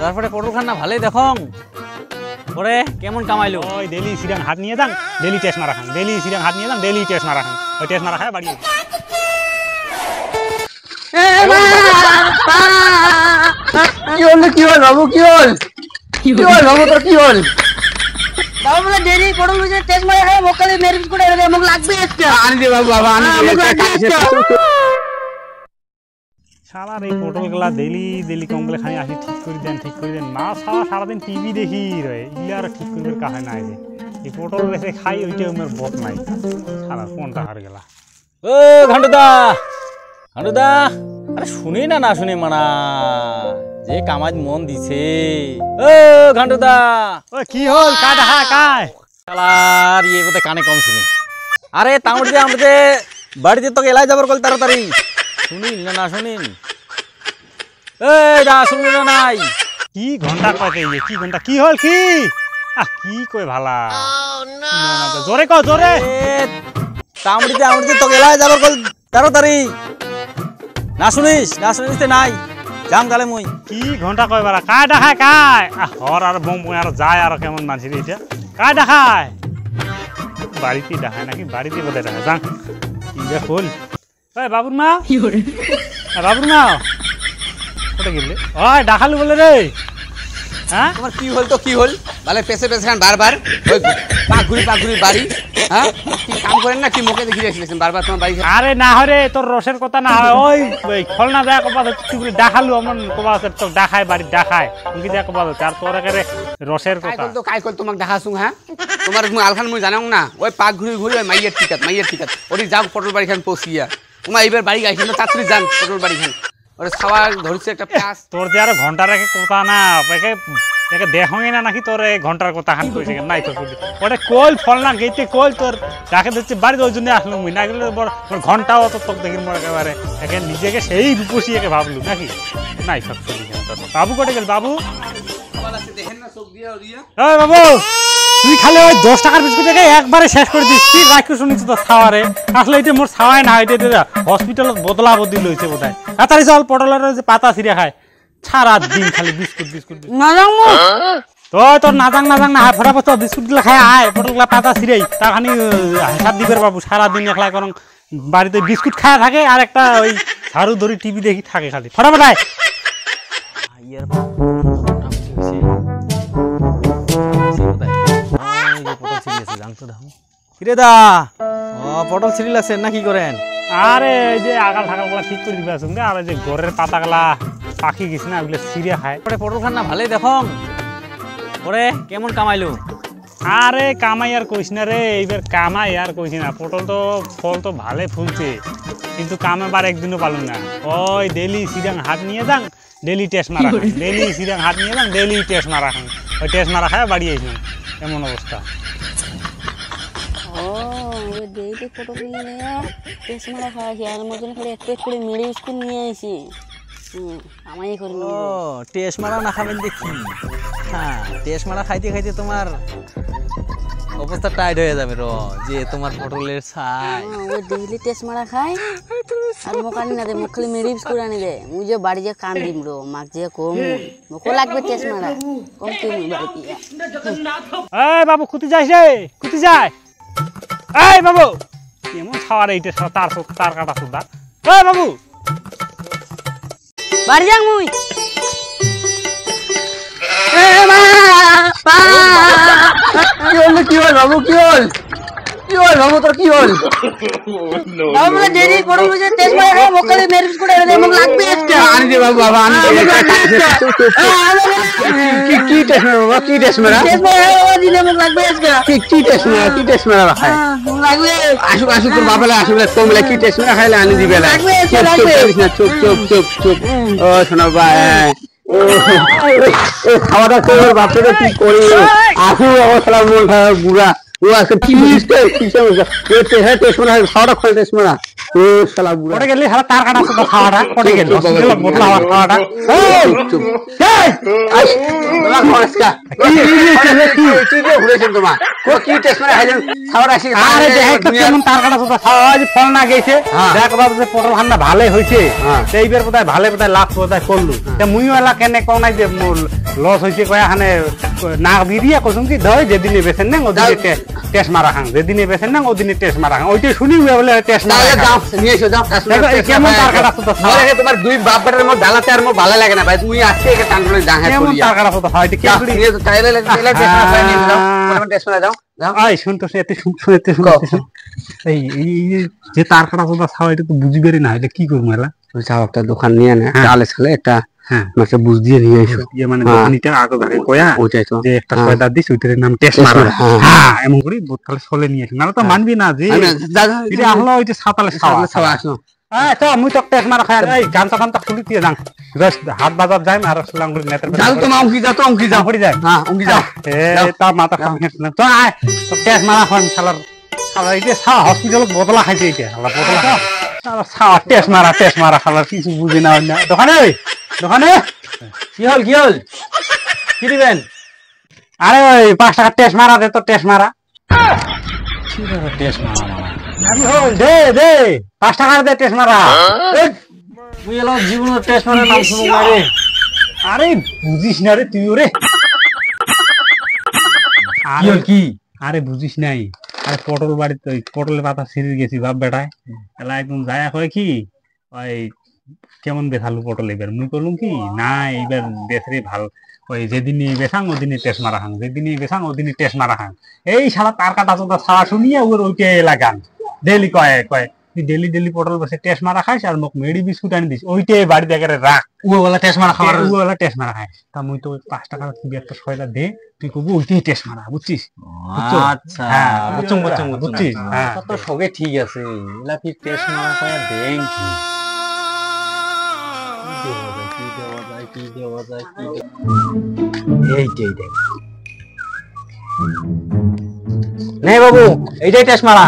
তারপরে পটল খান না ভালোই দেখো পরে কেমন কামাইলো ওই ডেলি সিরাং হাত নিয়ে যান ডেলি টেস্ট মারা খান ডেলি সিরাং হাত নিয়ে যান ডেলি টেস্ট মারা খান ওই টেস্ট মারা খায় বাড়ি কি হল কি হল বাবু কি হল কি হল বাবু তোর কি হল বাবু বলে ডেরি পটল বুঝে টেস্ট মারা খায় মক্কালে মেরে বিস্কুট এর মুখ লাগবে একটা আনি দে বাবু বাবা আনি দে সারার এই পটলগুলা ডেলি ডেলি কমপ্লে খাই আসি ঠিক করে দেন না সারাদিন টিভি দেখি রয়ে ইলে আর ঠিক করবে কাহে নাই যে এই পটল রেখে খাই ওইটা আমার বট নাই সারা কোনটা হার গেলা ও ঘান্টুদা ঘান্টুদা আরে শুনি না শুনি মানা যে কামাজ মন দিছে ও ঘান্টুদা ও কি হল কা দেখা কায় শালার ইয়ে কথা কানে কম শুনি আরে তামড় আমাদের বাড়িতে তো এলাই যাবার কল তাড়াতাড়ি শুনিল না শুনিল এই দা শুনল না নাই কি ঘন্টা কয় কি ঘন্টা কি হল কি কি কই ভালা জোরে কও জোরে তামড়িতে তো এলাই যাবার কল তাড়াতাড়ি না শুনিস নাই যাম তাহলে মুই কি ঘন্টা কয় বারা কায় দেখায় কায় হর আর বম আর যায় আর কেমন মানছি এটা কায় দেখায় বাড়িতে দেখায় নাকি বাড়িতে বোধহয় দেখায় যাং কি যে হল ওই বাবুর মা বাবুর মা কোথায় গেলে ওই ডাকালু বলে রে হ্যাঁ তোমার কি হল তো কি হল বলে পেছে খান বারবার ওই পাকঘুরি বাড়ি হ্যাঁ কি কাম করেন না কি মুখে দেখি রেখেছেন বারবার তোমার বাড়ি আরে না হরে তোর রসের কথা না হয় ওই খলনা দেয়া কবা তুই বলে ডাকালু আমার কবা তো ডাকায় বাড়ি ডাকায় কি দেয়া কবা আর তোর একেবারে রসের কথা কাই কল তোমাক দেখাছুং হ্যাঁ তোমার আলখান মুই জানাং না ওই পাকঘুরি ওই মাইয়ের টিকাত ওটি যাও পটল বাড়ি খান পৌঁছিয়া তোমার এইবার বাড়ি গাইছেন তো তাড়াতাড়ি যান পটল বাড়ি খান ওরে খাওয়া ধরছে একটা প্যাস তোর যে আর ঘন্টা রেখে কথা না একে দেখই না নাকি তোর ঘন্টার কথা খান কইছে নাই তোর ওটা কল ফল না গেইতে কল তোর ডাকে দিচ্ছে বাড়িতে ওই জন্য আসলো মুই না গেলে ঘন্টাও তো তোকে দেখি মনে একেবারে একে নিজেকে সেই রূপসী একে ভাবলু নাকি নাই সব বাবু কোটে গেল বাবু ওই বাবু তুই খালি ওই 10 টাকার বিস্কুট থেকে একবারে শেষ করে দিস কি রাখি শুনিস তো খাওয়ারে আসলে এটা মোর খাওয়াই না এটা হসপিটালত বদলা বদলি লইছে বোধহয় তাড়াতাড়ি চল পটলের যে পাতা ছিঁড়ে খায় সারা দিন খালি বিস্কুট তোর নাজাং না ফটাফট বিস্কুট গুলা খায় আয় পটলগুলা পাতা ছিঁড়েই তা খানি হিসাব দিবের বাবু সারাদিন একলা করং বাড়িতে বিস্কুট খায় থাকে আর একটা ওই ঝাড়ু ধরি টিভি দেখি থাকে খালি ফটাফট আয় পটল ছিঁড়ি লাগছে না কি করেন আরে এই যে আগাল ঠাকালগুলা ঠিক করে দিবে আসুন আর যে ঘরের পাতাগুলা পাখি গেছে না ওগুলো ছিঁড়ে খায় পটল খান না ভালোই দেখো পরে কেমন কামাইলো আরে কামাই আর কইস না রে এইবার কামাই আর কইস না পটল তো ফল তো ভালো ফুলছে কিন্তু কামাবার একদিনও পালুন না ওই ডেলি সিরাং হাত নিয়ে যান ডেলি টেস্ট মারা ডেলি সিরাং হাত নিয়ে যান ডেলি টেস্ট মারা খান ওই টেস্ট মারা খায় বাড়ি আইসেন এমন অবস্থা ডেইলি ফটো নিয়ে টেস্ট মারা খাওয়াছি আর মতন খালি এক করে মেরে স্কুল নিয়ে আসি আমায় করে টেস্ট মারা না খাবেন দেখি হ্যাঁ টেস্ট মারা খাইতে তোমার অবস্থা টাইট হয়ে যাবে যে তোমার পটলের ছাই ওই ডেইলি টেস্ট মারা খাই আর মুখ আনি না দে মুখ খালি মেরে বিস্কুট আনি দে মুই যে বাড়ি যে কান দিম মাক যে কম মুখ লাগবে টেস্ট মারা কম কি মুই বাড়ি দিয়া এই বাবু কুতি যাইস রে কুতি যায় এই বাবু কেমন খাওয়ার এইটা তার কাটা সুদা এই বাবু বাড়ি যাং মুই কি হল বাবু কি হল বাবু তোর কি হল বাবু বলে ডেরি পটল বুঝে টেস্ট মারা খায় মক্কালে মেরে বিস্কুট এর মুখ লাগবে একটা আনি দে বাবু বাবা আনি দে কি টেস্ট মারা কি টেস্ট মারা দিলে মুখ লাগবে একটা কি টেস্ট মারা খায় লাগবে আসু তোর বাবালে আসু তো বলে কি টেস্ট মারা খাইলে আনি দিবে লাগবে চুপ ও শোনা ভাই খাওয়াটা করে বাপরে কি করি আসু অবস্থা মন বুড়া ও আজকে কি টেস্ট মারা খাওয়াটা টেস্ট মারা ও শালা বুড়া পড়ে গেলি শালা তার কাটা তো খাওয়াটা পড়ে গেল হসপিটালে বোতলা হওয়ার খাওয়াটা এই চুপ এই আই তোমার খরচকা কি যে ঘুরেছেন তোমার কি টেস্ট করে আইলেন খাবার আসি আরে দেখ তো কেমন তার কাটা তো খাওয়া যে ফল না গেছে দেখ বাবু যে পটল ভান্ডা ভালোই হইছে এইবার বোধহয় ভালোই লাভ বোধহয় করলু তে মুইও এলা কেনে কোন নাই যে লস হইছে কয়া হানে না বিরিয়া কসম কি ধয় যেদিনে বেছেন না ওদিনে টেস্ট মারা খাং যেদিনে বেছেন না ওদিনে টেস্ট মারা খাং ওইটা শুনি বলে টেস্ট মারা যাও নিয়ে এসো যাও কেমন তার কাটা তো আরে তোমার দুই বাপ বেটার মধ্যে ডালাতে আর মো ভালো লাগে না ভাই তুমি আজকে একে টান করে জাঙ্গা কেমন করিয়া তার কাটা তো হয় এটা যাও, কি নিয়ে তো চাইলে চাইলে টেস্ট করে নিয়ে যাও কোন টেস্ট করে যাও যাও আই শুন তো এতে শুন এই যে তার কাটা তো খাওয়া এটা তো বুঝিবেরি না এটা কি করব এলা ওই যাও একটা দোকান নিয়ে না ডালে ছালে একটা হ্যাঁ মাকে বুঝ দিয়ে নিয়ে এসো ইয়ে মানে দোকানিটা আগে ভাগে কয়া ওইটাই তো যে একটা সয়দা দিস ওইটার নাম টেস্ট মারা হ্যাঁ এমন করি বোতলে সলে নিয়ে আসি নাহলে তো মানবি না যে দাদা এটা হলো ওই যে সাতালে খাওয়া আসো হ্যাঁ তো মুই তো টেস্ট মারা খাই এই গানটা খুলি দিয়ে যান জাস্ট হাত বাজার যাই আর সালাম করে নেতার যাও তো অঙ্কি যাও তো অঙ্কি যাও পড়ি যায় হ্যাঁ অঙ্কি যাও এ তা মাথা খাম না তো আয় তো টেস্ট মারা খান শালার শালা এই যে হসপিটালত বদলা খাইছে এটা শালা বদলা শালা টেস্ট মারা শালার কিছু বুঝি না হয় না দোকানে কি হল কি দিবেন আরে ওই 5 টাকা টেস্ট মারা দে তো টেস্ট মারা টেস্ট মারা আমি হল দে 5 টাকা দে টেস্ট মারা মুই এলো জীবনের টেস্ট মারা নাম শুনো না রে আরে বুঝিস না রে তুই ওরে কি হল কি আরে বুঝিস নাই আরে পটল বাড়িতে ওই পটলের পাতা ছিঁড়ে গেছি বাপ বেটায় এলা একদম যায় কয় কি ওই কেমন বেথালু পটল এবার মুই করলুম কি না এইবার বেসরে ভাল ওই যেদিনই বেসাং ওদিনই টেস্ট মারা খাং যেদিনই বেসাং ওদিনই টেস্ট মারা খাং এই শালা তার কাটা চোদা ছাড়া শুনিয়ে ওর ওইটা লাগান ডেলি কয় তুই ডেলি পটল বসে টেস্ট মারা খাইস আর মোক মেডি বিস্কুট আনি দিস ওইটাই বাড়িতে একেবারে রাখ ওলা টেস্ট মারা খাবার ওগুলা টেস্ট মারা খায় তা মুই তো 5 টাকার কি একটা সয়দা দে তুই কবু ওইটাই টেস্ট মারা বুঝছিস আচ্ছা হ্যাঁ বুঝছিস হ্যাঁ তো সবে ঠিক আছে এলা কি টেস্ট মারা কয়া দেন কি দেওয়া যায় এইটাই দেখ নে বাবু এইটাই টেস্ট মারা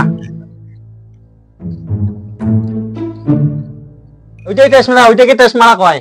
ওইটাই টেস্ট মারা ওইটাকে টেস্ট মারা কয়